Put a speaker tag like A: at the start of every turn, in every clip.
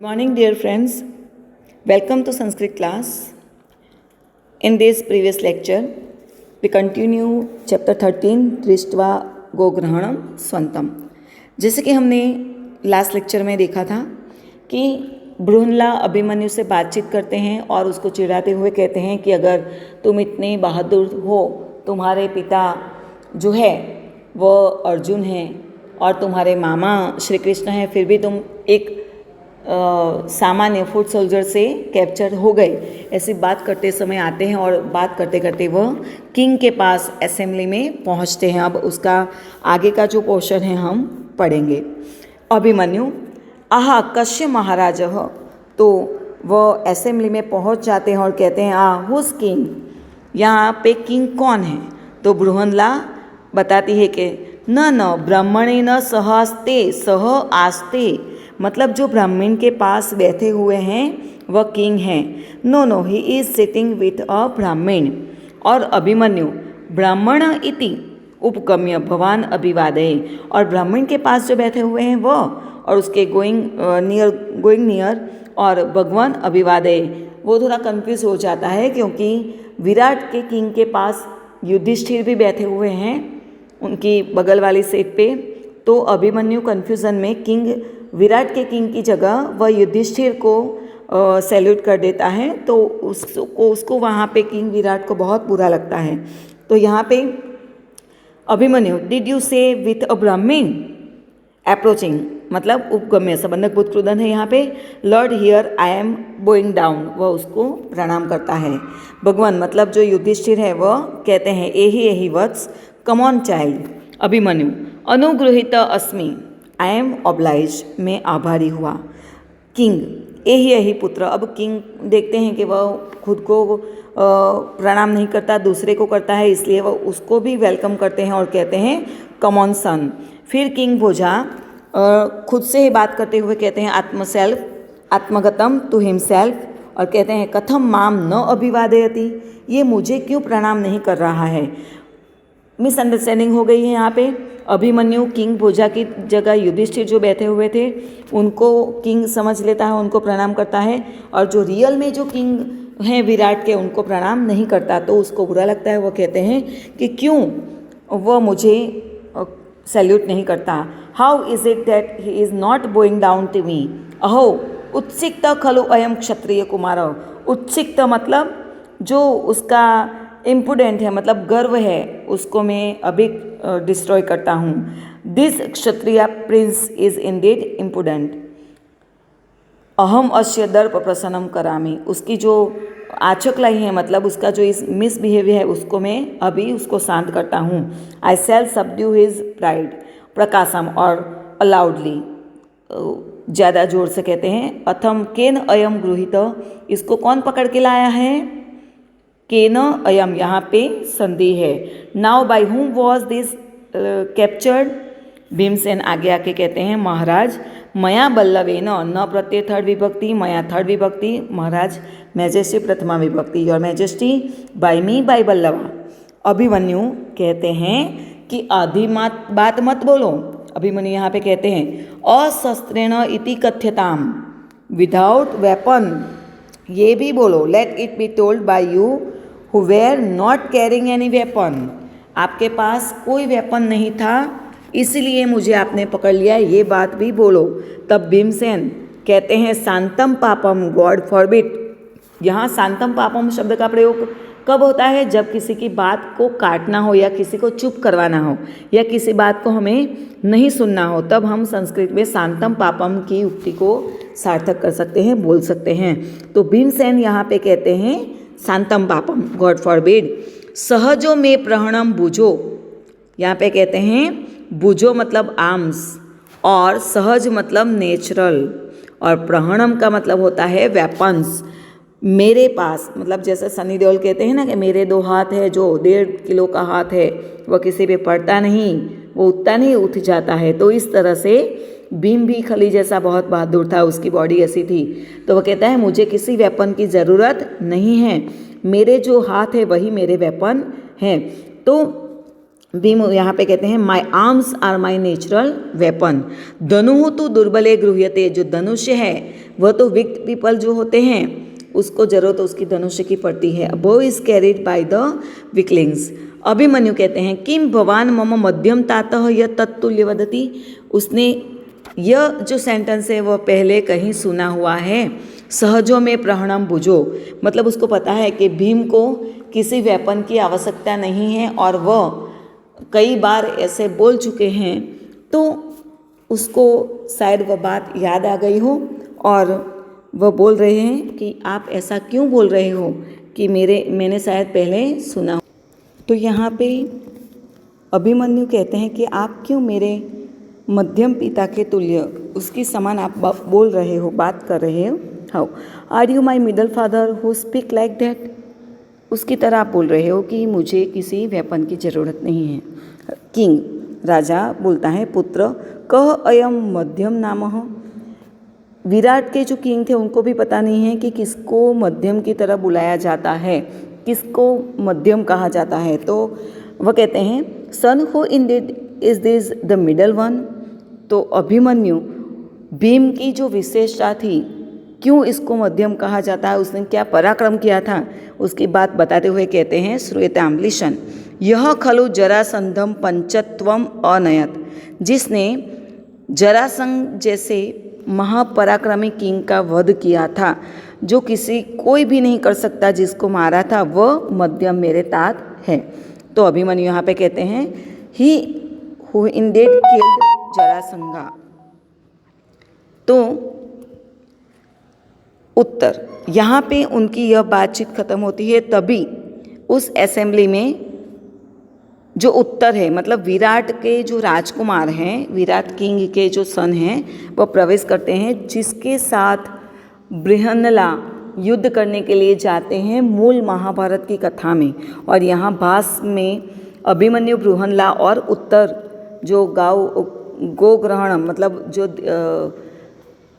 A: Good morning, dear friends. Welcome to Sanskrit class. In this previous lecture, we continue chapter 13, दृष्ट्वा गोग्रहणम स्वंतम. जैसे कि हमने last lecture में देखा था कि बृहन्ला अभिमन्यु से बातचीत करते हैं और उसको चिढ़ाते हुए कहते हैं कि अगर तुम इतने बहादुर हो, तुम्हारे पिता जो है वो अर्जुन हैं और तुम्हारे मामा श्री कृष्ण हैं, फिर भी तुम एक सामान्य फुट सोल्जर से कैप्चर हो गए, ऐसी बात करते समय आते हैं और बात करते करते वह किंग के पास असेंबली में पहुंचते हैं. अब उसका आगे का जो पोर्शन है हम पढ़ेंगे. अभिमन्यु आहा कश्य महाराज, तो वह असेंबली में पहुंच जाते हैं और कहते हैं हुज किंग, यहाँ पे किंग कौन है. तो बृहन्ला बताती है कि न ब्राह्मणे न सहस्ते सह आस्ते, मतलब जो ब्राह्मण के पास बैठे हुए हैं वह किंग हैं. No he is sitting with a Brahmin. और अभिमन्यु ब्राह्मण इति उपगम्य भवान अभिवादय, और ब्राह्मण के पास जो बैठे हुए हैं वह, और उसके गोइंग नियर और भगवान अभिवादय, वो थोड़ा कंफ्यूज हो जाता है क्योंकि विराट के किंग के पास युधिष्ठिर भी बैठे हुए हैं उनकी बगल वाली सीट पे. तो अभिमन्यु कन्फ्यूज़न में किंग विराट के किंग की जगह वह युधिष्ठिर को सैल्यूट कर देता है. तो उसको वहाँ पे किंग विराट को बहुत बुरा लगता है. तो यहाँ पे अभिमन्यु डिड यू से विथ अ ब्राह्मण अप्रोचिंग, मतलब उपगम्य संबंधक बुद्धकृदन है यहाँ पे. Lord here I am going down, वह उसको प्रणाम करता है. भगवान मतलब जो युधिष्ठिर है वह कहते हैं एही वत्स कम ऑन चाइल्ड. अभिमन्यु अनुगृहित अस्मि आई एम ऑब्लाइज, मैं आभारी हुआ. किंग यही पुत्र. अब किंग देखते हैं कि वह खुद को प्रणाम नहीं करता, दूसरे को करता है, इसलिए वह उसको भी वेलकम करते हैं और कहते हैं कम ऑन सन. फिर किंग भोजा खुद से ही बात करते हुए कहते हैं आत्मगतम टू हिमसेल्फ, और कहते हैं कथम माम न अभिवादयति, ये मुझे क्यों प्रणाम नहीं कर रहा है. मिसअंडरस्टैंडिंग हो गई है यहाँ पे. अभिमन्यु किंग भोजा की जगह युधिष्ठिर जो बैठे हुए थे उनको किंग समझ लेता है, उनको प्रणाम करता है, और जो रियल में जो किंग हैं विराट के उनको प्रणाम नहीं करता. तो उसको बुरा लगता है. वो कहते हैं कि क्यों वह मुझे सैल्यूट नहीं करता. How is it that he is not bowing down to me. अहो उत्सिक्त खलु अयम क्षत्रिय कुमार. उत्सिक्त मतलब जो उसका इम्पुडेंट है, मतलब गर्व है, उसको मैं अभी डिस्ट्रॉय करता हूँ. This Kshatriya prince is indeed impudent. अहम अश्य दर्प प्रसन्नम करामी, उसकी जो आचकलाई है, मतलब उसका जो इस मिसबिहेवियर है उसको मैं अभी उसको शांत करता हूँ. आई सेल सबड्यू हिज प्राइड प्रकाशम, और अलाउडली ज़्यादा जोर से कहते हैं. अथम केन अयम गृहीत, इसको कौन पकड़ के लाया है. केन अयम यहाँ पे संधि है. Now by whom was this captured. Bhimsen आगे आके कहते हैं महाराज मया बल्लवेन, न प्रत्यय थर्ड विभक्ति, मया थर्ड विभक्ति, महाराज मैजेस्टी प्रथमा विभक्ति, your majesty by me by Ballava. Abhimanyu कहते हैं कि आधी बात मत बोलो. अभिमन्यु यहाँ पे कहते हैं अशस्त्रेण इति कथ्यताम, विदाउट वेपन ये भी बोलो. Let it be told by you who were not carrying any weapon, आपके पास कोई वेपन नहीं था इसलिए मुझे आपने पकड़ लिया, ये बात भी बोलो. तब भीमसेन कहते हैं शांतम पापम गॉड फॉरबिड. यहाँ शांतम पापम शब्द का प्रयोग कब होता है, जब किसी की बात को काटना हो या किसी को चुप करवाना हो या किसी बात को हमें नहीं सुनना हो, तब हम संस्कृत में शांतम पापम की उक्ति को सार्थक कर सकते हैं, बोल सकते हैं. तो भीमसेन यहाँ पे कहते हैं शांतम पापम गॉड फॉरबिड. सहजो में प्रहणम बुझो, यहाँ पे कहते हैं बुझो मतलब आर्म्स, और सहज मतलब नेचुरल, और प्रहणम का मतलब होता है वेपन्स. मेरे पास मतलब जैसे सनी देओल कहते हैं ना कि मेरे 2 हाथ है, जो 1.5 किलो का हाथ है वह किसी पे पड़ता नहीं, वो उठता नहीं उठ जाता है. तो इस तरह से भीम भी खली जैसा बहुत बहादुर था, उसकी बॉडी ऐसी थी. तो वह कहता है मुझे किसी वेपन की ज़रूरत नहीं है, मेरे जो हाथ है वही मेरे वेपन हैं. तो भीम यहाँ पे कहते हैं my arms are my natural weapon. धनु तो दुर्बले गृह्यते, जो धनुष्य है वह तो वीक पीपल जो होते हैं उसको जरूरत उसकी धनुष्य की पड़ती है। बो is carried by the weaklings. Abhimanyu कहते हैं किम भवान मम मध्यम तातः यह तत्तुल्य वदति। उसने यह जो सेंटेंस है वह पहले कहीं सुना हुआ है। सहजों में प्रहणम भुजो, मतलब उसको पता है कि भीम को किसी वेपन की आवश्यकता नहीं है और वह कई बार ऐसे बोल चुके हैं, तो उसको शायद वह बात याद आ गई हो और वह बोल रहे हैं कि आप ऐसा क्यों बोल रहे हो कि मैंने शायद पहले सुना हो। तो यहाँ पे अभिमन्यु कहते हैं कि आप क्यों मेरे मध्यम पिता के तुल्य उसकी समान आप बोल रहे हो, बात कर रहे हो। How are you my middle father who speak like that. उसकी तरह आप बोल रहे हो कि मुझे किसी वेपन की ज़रूरत नहीं है। किंग, राजा बोलता है पुत्र कह अयम मध्यम नामः। विराट के जो किंग थे उनको भी पता नहीं है कि किसको मध्यम की तरह बुलाया जाता है, किसको मध्यम कहा जाता है। तो वह कहते हैं son who indeed is this the middle one. तो अभिमन्यु भीम की जो विशेषता थी, क्यों इसको मध्यम कहा जाता है, उसने क्या पराक्रम किया था, उसकी बात बताते हुए कहते हैं श्रूयताम्लिशन यह खलु जरासंधम पंचत्वम अनयत। जिसने जरासंध जैसे महापराक्रमी किंग का वध किया था, जो कोई भी नहीं कर सकता, जिसको मारा था, वह मध्यम मेरे तात है। तो अभिमन्यु यहाँ पे कहते हैं he who ended killed Jarasandha. तो उत्तर, यहाँ पे उनकी यह बातचीत खत्म होती है, तभी उस असेंबली में जो उत्तर है, मतलब विराट के जो राजकुमार हैं, विराट किंग के जो सन हैं, वह प्रवेश करते हैं, जिसके साथ बृहन्नला युद्ध करने के लिए जाते हैं मूल महाभारत की कथा में। और यहाँ भास में अभिमन्यु, बृहन्नला और उत्तर जो गोग्रहण, मतलब जो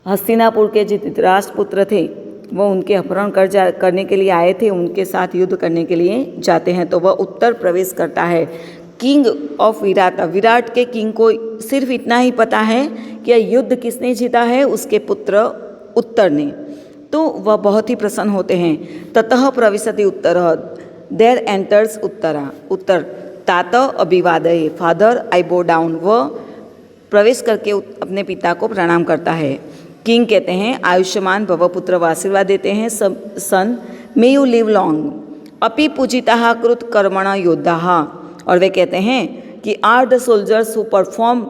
A: हस्तिनापुर के जो धृतराष्ट्रपुत्र थे वो उनके अपहरण करने के लिए आए थे, उनके साथ युद्ध करने के लिए जाते हैं। तो वह उत्तर प्रवेश करता है। किंग ऑफ विराट, विराट के किंग को सिर्फ इतना ही पता है कि यह युद्ध किसने जीता है, उसके पुत्र उत्तर ने। तो वह बहुत ही प्रसन्न होते हैं। ततः प्रविशति उत्तर, देयर एंटर्स उत्तरा। उत्तर तात अभिवादये, फादर आई बो डाउन। वह प्रवेश करके अपने पिता को प्रणाम करता है। किंग कहते हैं आयुष्मान भव पुत्र, व आशीर्वाद देते हैं सन मे यू लिव लॉन्ग। अपि पूजिता कृत कर्मणा योद्धा। और वे कहते हैं कि are the soldiers who perform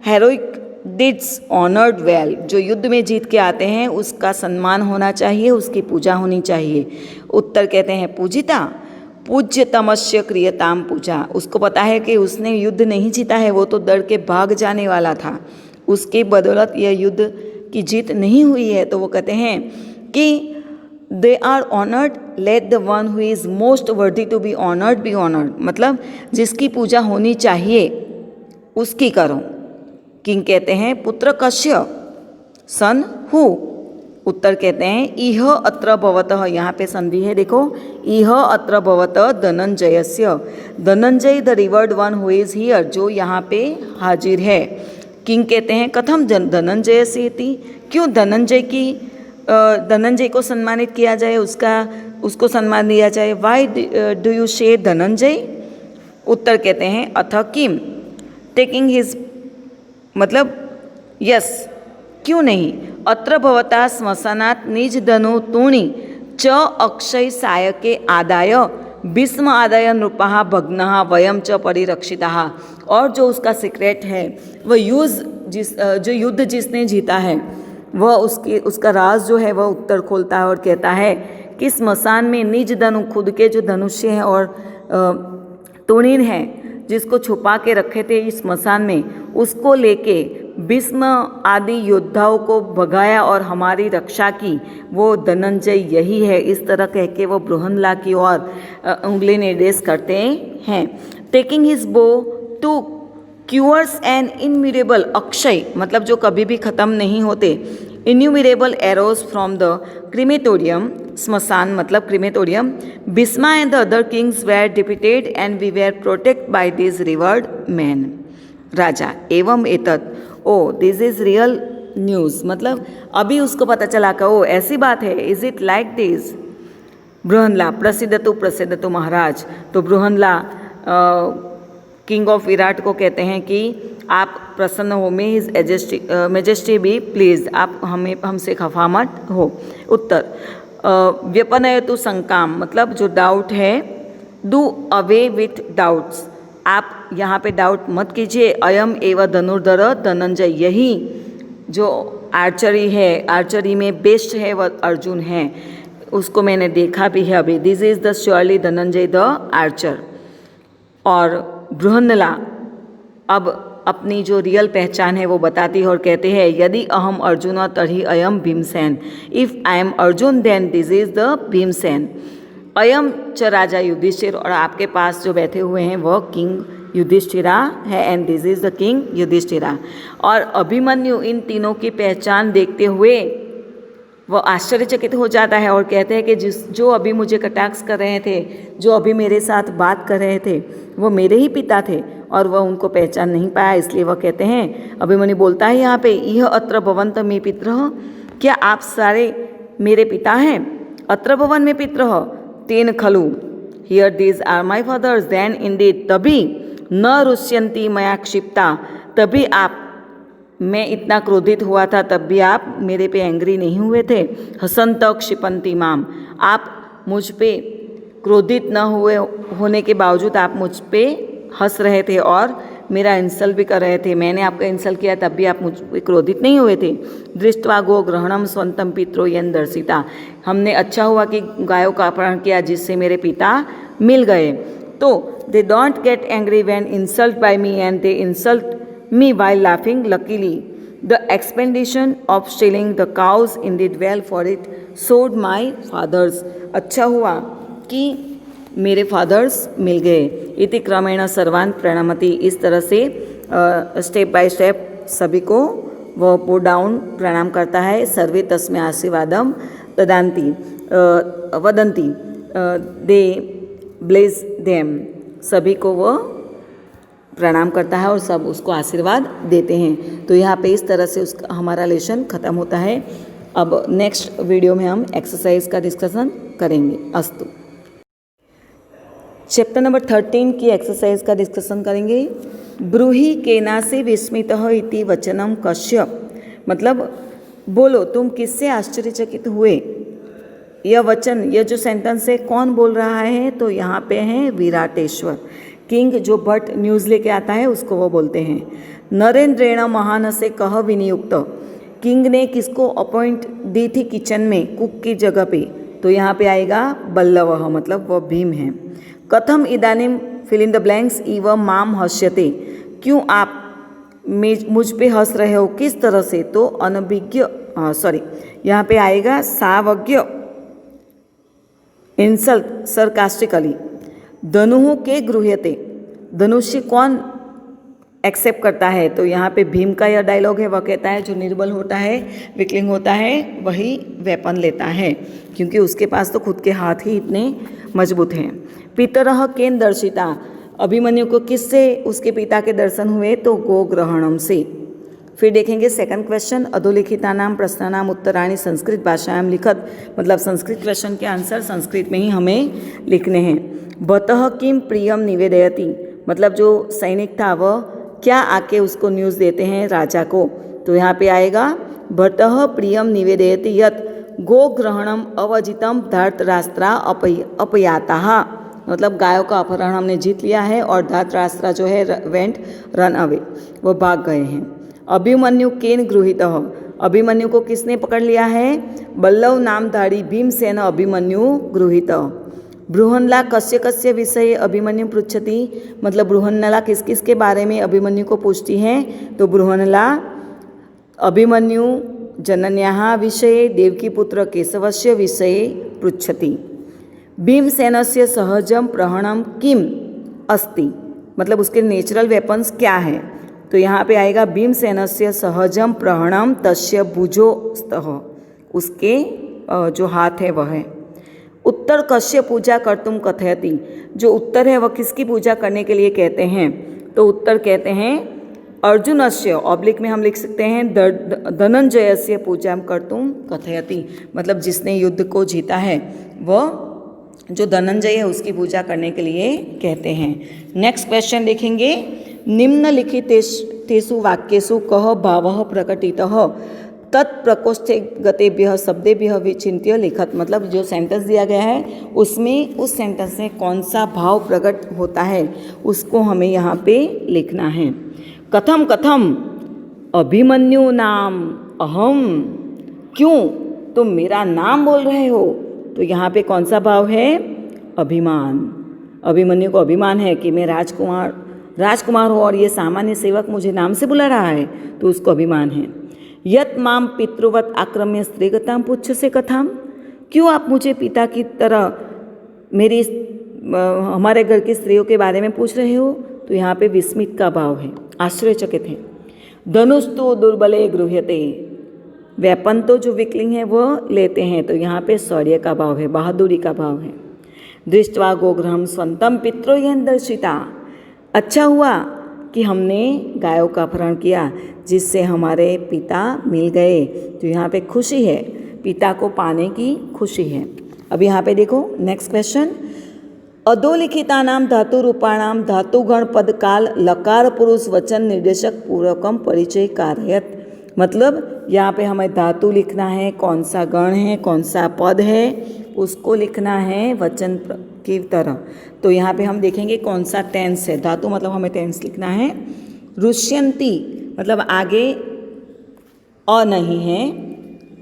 A: heroic deeds honoured well. जो युद्ध में जीत के आते हैं उसका सम्मान होना चाहिए, उसकी पूजा होनी चाहिए। उत्तर कहते हैं पूजिता पूज्यतमस्य क्रियताम पूजा। उसको पता है कि उसने युद्ध नहीं जीता है, वो तो डर के भाग जाने वाला था, उसके बदौलत यह युद्ध की जीत नहीं हुई है। तो वो कहते हैं कि they are honoured, let the one who is most worthy to be honoured be honoured. मतलब जिसकी पूजा होनी चाहिए उसकी करो। किंग कहते हैं पुत्र कश्य, सन हु। उत्तर कहते हैं इह अत्र भवतः। यहाँ पे संधि है, देखो, इह अत्र भवतः धनंजयस्य। Dhananjay the revered one who is here, जो यहाँ पे हाजिर है। किंग कहते हैं कथम धनंजयस्य इति, क्यों धनंजय को सम्मानित किया जाए, उसको सम्मान दिया जाए। वाई डू यू से धनंजय। उत्तर कहते हैं अथ किम टेकिंग हिज, मतलब यस, क्यों नहीं। अत्र भवता श्मशानात् निज धनु तूणी च अक्षय सायके आदाय भीष्म आदाय नृपः भग्नः वयम च परिरक्षितः। और जो उसका सीक्रेट है, वह जो युद्ध जिसने जीता है वह उसका राज जो है वह उत्तर खोलता है और कहता है कि स्मशान में निज धनु, खुद के जो धनुष्य हैं और तूणीन है जिसको छुपा के रखे थे इस स्मशान में, उसको लेके भीष्म आदि योद्धाओं को भगाया और हमारी रक्षा की, वो धनंजय यही है। इस तरह कह के वो बृहन्नला की ओर उंगली निर्देश करते हैं। Taking his bow two quivers an innumerable, अक्षय मतलब जो कभी भी ख़त्म नहीं होते, innumerable arrows from the crematorium, smasan मतलब crematorium, Bhisma and the other kings were defeated and we were protected by these revered men. राजा एवं एतत्, ओ दिस इज रियल न्यूज़, मतलब अभी उसको पता चला कि ओ ऐसी बात है, इज इट लाइक दिस. बृहनला प्रसिद्ध तो महाराज. तो बृहनला किंग ऑफ विराट को कहते हैं कि आप प्रसन्न हो, may his majesty be pleased, आप हमसे खफा मत हो. उत्तर व्यपनयतु शंकाम, मतलब जो डाउट है, डू अवे विथ डाउट्स, आप यहाँ पे डाउट मत कीजिए. अयम एवं धनुर्धर धनंजय, यही जो आर्चरी है, आर्चरी में बेस्ट है वह अर्जुन है, उसको मैंने देखा भी है अभी. This is the surely Dhananjay the Archer. और बृहन्नला अब अपनी जो रियल पहचान है वो बताती है और कहते हैं यदि अहम अर्जुन तर्हि अयम Bhimsen, if I am Arjun then this is the Bhimsen. अयम च राजा युधिष्ठिर, और आपके पास जो बैठे हुए हैं वह किंग युधिष्ठिरा है, and this is the king Yudhishthira. और अभिमन्यु इन तीनों की पहचान देखते हुए वह आश्चर्यचकित हो जाता है और कहते हैं कि जो अभी मुझे कटाक्ष कर रहे थे, जो अभी मेरे साथ बात कर रहे थे, वो मेरे ही पिता थे और वह उनको पहचान नहीं पाया. इसलिए वह कहते हैं, अभिमन्यु बोलता है यहाँ पे, यह अत्र भवंत मे पितरः, क्या आप सारे मेरे पिता हैं? अत्र भवन में पितरः तेन खलु, here these are my fathers, then indeed, तभी न रुष्यंती मया क्षिप्ता, तभी आप, मैं इतना क्रोधित हुआ था तब भी आप मेरे पे एंग्री नहीं हुए थे. हसंत क्षिपंती माम, आप मुझ पे क्रोधित न हुए होने के बावजूद आप मुझ पे हंस रहे थे और मेरा इंसल्ट भी कर रहे थे. मैंने आपका इंसल्ट किया तब भी आप मुझ पे क्रोधित नहीं हुए थे. दृष्टवा गो ग्रहणम स्वंतम पित्रो यन दर्शिता, हमने अच्छा हुआ कि गायों का अपहरण किया जिससे मेरे पिता मिल गए. तो they don't get angry when insult by me and they insult me while laughing. Luckily, the expedition of stealing the cows indeed well for it showed my fathers. अच्छा हुआ कि मेरे फादर्स मिल गए. इति क्रमेण सर्वान प्रणमति, इस तरह से स्टेप बाय स्टेप सभी को वह पो डाउन प्रणाम करता है. सर्वे तस्मै आशीर्वादम ददान्ति वदन्ति, दे ब्लेस देम, सभी को वह प्रणाम करता है और सब उसको आशीर्वाद देते हैं. तो यहाँ पे इस तरह से उसका हमारा लेसन ख़त्म होता है. अब नेक्स्ट वीडियो में हम एक्सरसाइज का डिस्कशन करेंगे. अस्तु. चैप्टर नंबर 13 की एक्सरसाइज का डिस्कशन करेंगे. ब्रूहि केनासि विस्मितः इति वचनम कस्य, मतलब बोलो तुम किससे आश्चर्यचकित हुए. यह वचन, यह जो सेंटेंस है, कौन बोल रहा है? तो यहाँ पे है विराटेश्वर. किंग जो भट्ट न्यूज़ लेके आता है उसको वो बोलते हैं. नरेंद्रेण महान से कह विनियुक्त, किंग ने किसको अपॉइंट दी थी किचन में, कुक की जगह पे? तो यहाँ पे आएगा बल्लवः, मतलब वह भीम है. कथम इदानीम फिल इन द ब्लैंक्स इव माम हस्यते, क्यों आप मुझ पे हंस रहे हो, किस तरह से? तो अनभिज्ञ, यहाँ पे आएगा सावज्ञ, इंसल्ट, सरकास्टिकली. धनुः के गृह्यते, धनुष्य कौन एक्सेप्ट करता है? तो यहाँ पे भीम का यह डायलॉग है. वह कहता है जो निर्बल होता है, विकलिंग होता है, वही वेपन लेता है, क्योंकि उसके पास तो खुद के हाथ ही इतने मजबूत हैं. पितरः केन दर्शिता, अभिमन्यु को किससे उसके पिता के दर्शन हुए? तो गोग्रहणम से. फिर देखेंगे सेकंड क्वेश्चन, अधोलिखितानाम प्रश्नानाम उत्तराणि संस्कृत भाषायाम लिखत, मतलब संस्कृत क्वेश्चन के आंसर संस्कृत में ही हमें लिखने हैं. भतः किम प्रियम निवेदयति, मतलब जो सैनिक था वह क्या आके उसको न्यूज़ देते हैं राजा को? तो यहाँ पे आएगा भतः प्रियम निवेदयति यत गोग्रहणम अवजितम धृतराष्ट्रा अपयाताः, मतलब गायों का अपहरण हमने जीत लिया है और धृतराष्ट्र जो है वेंट रन अवे, वो भाग गए हैं. अभिमन्यु केन गृहीतः, अभिमन्यु को किसने पकड़ लिया है? बल्लव नामधारी भीमसेन अभिमन्यु गृहीतः. बृहन्नला कस्य कस्य विषये अभिमन्यु पृच्छति, मतलब बृहन्नला किस किस के बारे में अभिमन्यु को पूछती हैं? तो बृहन्नला अभिमन्यु जनन्याः विषये देवकीपुत्र केशवस्य विषये पृच्छति. भीमसेनस्य सहजम प्रहरणम किम अस्ति, मतलब उसके नेचुरल वेपन्स क्या है? तो यहाँ पे आएगा भीमसेनस्य सहजम प्रहणम तस्य भुजो स्तः, उसके जो हाथ है वह है। उत्तर कस्य पूजा कर्तुम कथयति, जो उत्तर है वह किसकी पूजा करने के लिए कहते हैं, तो उत्तर कहते हैं अर्जुनस्य, ऑब्लिक में हम लिख सकते हैं धनंजयस्य पूजा कर्तुम कथयति, मतलब जिसने युद्ध को जीता है वह जो धनंजय है उसकी पूजा करने के लिए कहते हैं। नेक्स्ट क्वेश्चन देखेंगे, निम्नलिखितेषु वाक्येषु कः भावः प्रकटितः तत्प्रकोष्ठे गतेभ्यः शब्देभ्यः विचिन्त्य लिखत, मतलब जो सेंटेंस दिया गया है उसमें उस सेंटेंस में कौन सा भाव प्रकट होता है उसको हमें यहाँ पे लिखना है। कथम कथम अभिमन्यु नाम अहम, क्यों तुम मेरा नाम बोल रहे हो, तो यहाँ पे कौन सा भाव है, अभिमान। अभिमन्यु को अभिमान है कि मैं राजकुमार हूँ और ये सामान्य सेवक मुझे नाम से बुला रहा है, तो उसको अभिमान है। यत माम पितृवत आक्रम्य स्त्रीगताम पुच्छ से कथाम, क्यों आप मुझे पिता की तरह मेरी हमारे घर की स्त्रियों के बारे में पूछ रहे हो, तो यहाँ पे विस्मित का भाव है, आश्चर्यचकित है। धनुस्तु दुर्बले गृह्यते, वेपन तो जो विकलिंग है वह लेते हैं, तो यहाँ पे शौर्य का भाव है, बहादुरी का भाव है। दृष्ट्वा गोग्रहम स्वंतम पित्रोयन दर्शिता, अच्छा हुआ कि हमने गायों का अपहरण किया जिससे हमारे पिता मिल गए, तो यहाँ पे खुशी है, पिता को पाने की खुशी है। अब यहाँ पे देखो नेक्स्ट क्वेश्चन, अधोलिखिता नाम धातु रूपाणाम धातुगण पद काल लकार पुरुष वचन निर्देशक पूर्वकम परिचय कारयत, मतलब यहाँ पे हमें धातु लिखना है, कौन सा गण है, कौन सा पद है, उसको लिखना है वचन की तरह। तो यहाँ पे हम देखेंगे कौन सा टेंस है, धातु मतलब हमें टेंस लिखना है। रुष्यंती मतलब आगे अ नहीं है,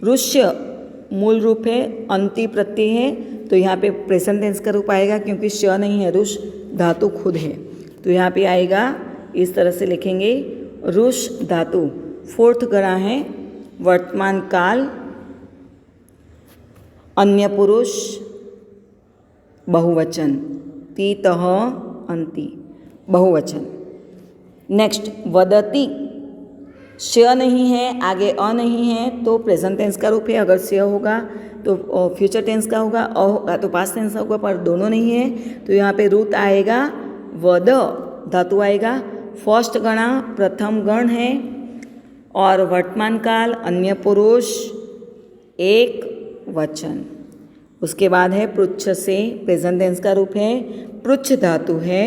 A: रुष्य मूल रूप है, अंति प्रत्यय है, तो यहाँ पे प्रेजेंट टेंस का रूप आएगा क्योंकि श नहीं है, रुष धातु खुद है, तो यहाँ पे आएगा इस तरह से लिखेंगे रुष धातु। फोर्थ गणा है वर्तमान काल, अन्य पुरुष बहुवचन, तीतः अंति बहुवचन। नेक्स्ट वदति, श नहीं है, आगे अ नहीं है, तो प्रेजेंट टेंस का रूप है, अगर श होगा तो फ्यूचर टेंस का होगा, अ होगा तो पास्ट टेंस का होगा, पर दोनों नहीं है, तो यहाँ पे रुत आएगा, वद धातु आएगा। फर्स्ट गणा प्रथम गण है और वर्तमान काल अन्य पुरुष एक वचन। उसके बाद है पृच्छ से, प्रेजेंट टेंस का रूप है, पृच्छ धातु है।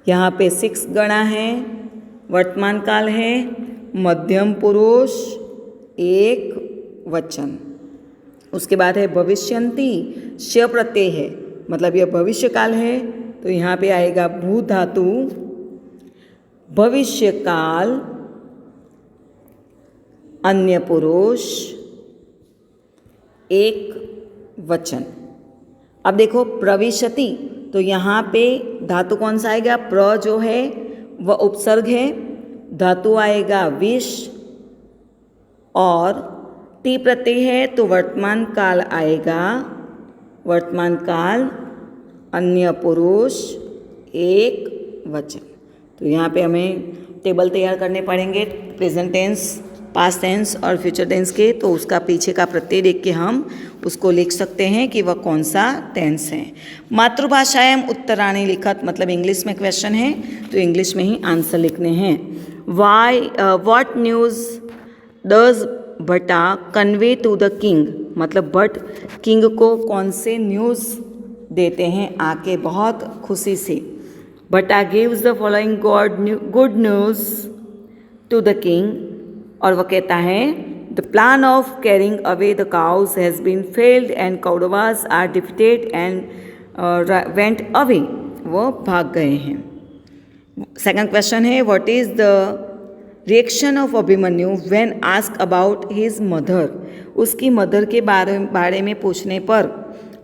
A: यहाँ पे 6 गणा है, वर्तमान काल है, मध्यम पुरुष एक वचन। उसके बाद है भविष्यंती, श प्रत्यय है, मतलब यह भविष्य काल है, तो यहाँ पे आएगा भू धातु, भविष्य काल अन्य पुरुष एक वचन। अब देखो प्रविशति, तो यहाँ पे धातु कौन सा आएगा, प्र जो है वह उपसर्ग है, धातु आएगा विष और टी प्रत्यय है, तो वर्तमान काल आएगा, वर्तमान काल अन्य पुरुष एक वचन। तो यहाँ पे हमें टेबल तैयार करने पड़ेंगे प्रेजेंट टेंस, पास्ट टेंस और फ्यूचर टेंस के, तो उसका पीछे का प्रत्यय देख के हम उसको लिख सकते हैं कि वह कौन सा टेंस है। मातृभाषायाम उत्तराणी लिखत, मतलब इंग्लिश में क्वेश्चन है तो इंग्लिश में ही आंसर लिखने हैं। व्हाट न्यूज़ डज भट्टा कन्वे टू द किंग, मतलब भट्ट किंग को कौन से न्यूज़ देते हैं आके बहुत खुशी से। Bhatta gives the following good news to the king, और वह कहता है the plan of carrying away the cows has been failed and Kauravas are defeated and went away, वो भाग गए हैं। सेकंड क्वेश्चन है what is the reaction of Abhimanyu when ask about his mother, उसकी मदर के बारे में पूछने पर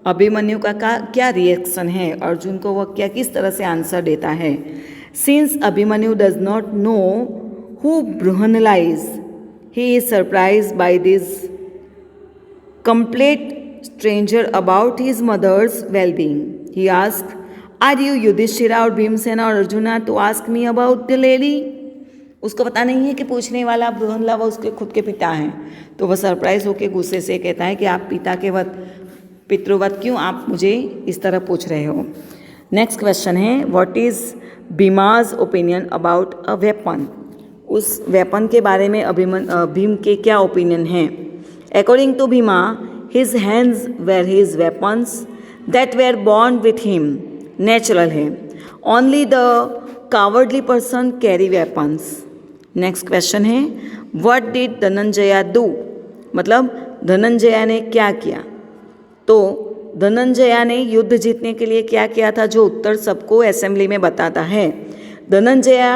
A: अभिमन्यु का क्या रिएक्शन है, अर्जुन को वह किस तरह से आंसर देता है। Since Abhimanyu does not know who Brihannala, he is surprised by this complete stranger about his mother's well-being. He asks, are you Yudhishthira और भीमसेना और Arjuna to ask me about the lady. उसको पता नहीं है कि पूछने वाला बृहनला व उसके खुद के पिता हैं, तो वह सरप्राइज होकर गुस्से से कहता है कि आप पिता के वत पितृवत क्यों आप मुझे इस तरह पूछ रहे हो। नेक्स्ट क्वेश्चन है what is Bhima's opinion about a weapon. उस वेपन के बारे में भीम के क्या ओपिनियन है। According to Bhima his hands were his weapons that were born with him. Natural है। Only the cowardly person carry weapons. Next question है व्हाट डिड धनंजया डू, मतलब धनंजया ने क्या किया। तो धनंजया ने युद्ध जीतने के लिए क्या किया था, जो उत्तर सबको असेंबली में बताता है। Dhananjaya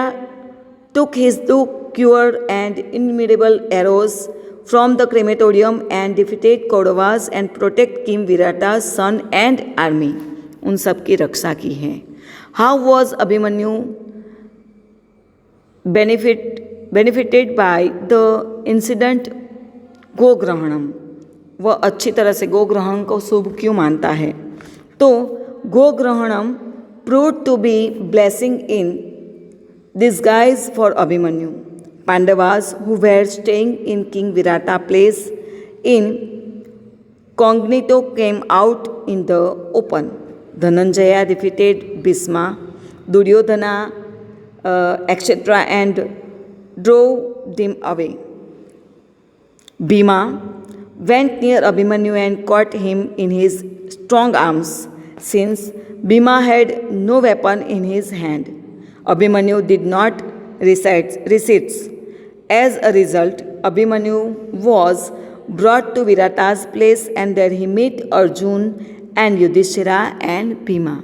A: took his two pure and inimitable arrows from the crematorium and defeated Kauravas and protect King Virata's son and army. उन सब की रक्षा की है। How was Abhimanyu benefited by the incident गोग्रहणम। वह अच्छी तरह से गोग्रहण को शुभ क्यों मानता है। तो गोग्रहणम proved to be blessing in disguise for Abhimanyu. Pandavas who were staying in King Virata place in Cognito came out in the open. Dhananjaya defeated Bhisma, Duryodhana, etc. and drove them away. Bhima went near Abhimanyu and caught him in his strong arms, since Bhima had no weapon in his hand. Abhimanyu did not resist. As a result, Abhimanyu was brought to Virata's place and there he met Arjun and Yudhishthira and Bhima.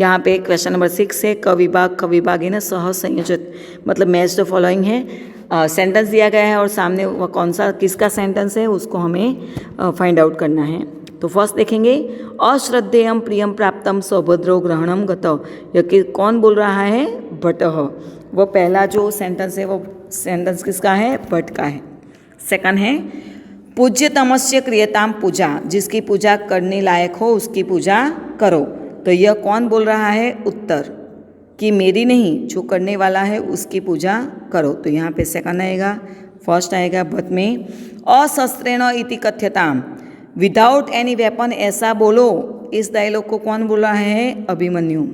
A: यहाँ पे question number 6 है क विभाग न सह संयोजित, मतलब match the following है। सेंटेंस दिया गया है और सामने वह कौन सा किसका सेंटेंस है उसको हमें फाइंड आउट करना है। तो फर्स्ट देखेंगे अश्रद्धेयम प्रियम प्राप्तम सौभद्रो ग्रहणम गतौ। यह कौन बोल रहा है, भट्टः। वो पहला जो सेंटेंस है वो सेंटेंस किसका है, भट्ट का है। सेकंड है पूज्यतमस्य क्रियताम पूजा, जिसकी पूजा करने लायक हो उसकी पूजा करो। तो यह कौन बोल रहा है, उत्तर कि मेरी नहीं, जो करने वाला है उसकी पूजा करो। तो यहाँ पे सेकंड आएगा, फर्स्ट आएगा भट्ट में अशस्त्रेण इति कथ्यताम, विदाउट एनी वेपन ऐसा बोलो। इस डायलॉग को कौन बोल रहा है, अभिमन्यु।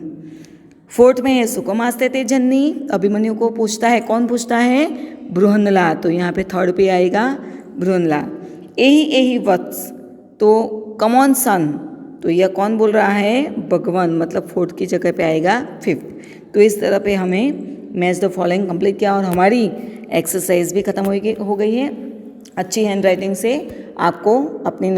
A: फोर्थ में है सुकमास्ते ते जन्नी, अभिमन्यु को पूछता है, कौन पूछता है, बृहन्नला। तो यहाँ पे थर्ड पे आएगा बृहन्नला। एही वत्स, तो कमॉन सन, तो यह कौन बोल रहा है, भगवान, मतलब फोर्थ की जगह पे आएगा फिफ्थ। तो इस तरह पे हमें मैच द फॉलोइंग कंप्लीट किया और हमारी एक्सरसाइज भी खत्म हो गई है। अच्छी हैंड राइटिंग से आपको अपनी